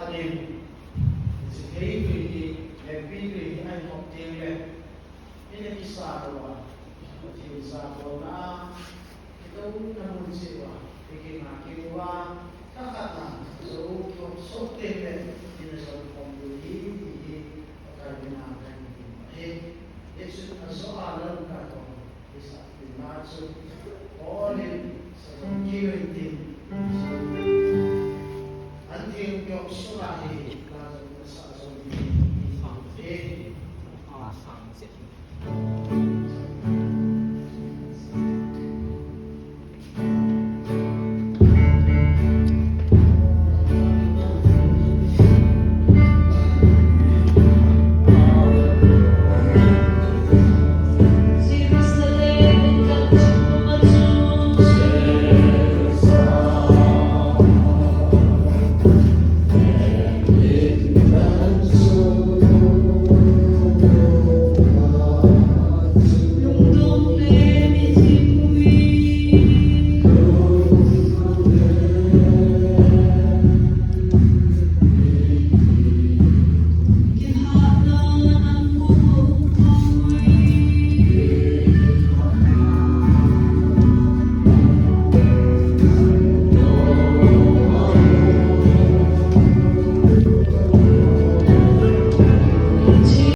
din security lebih ai hok ting le ini kisah doa kisah doa itu namun siwa bikin makin wa kakakna so sote le ini so pembuli di perkahwinan itu soalan kan kisah dimaksud oleh security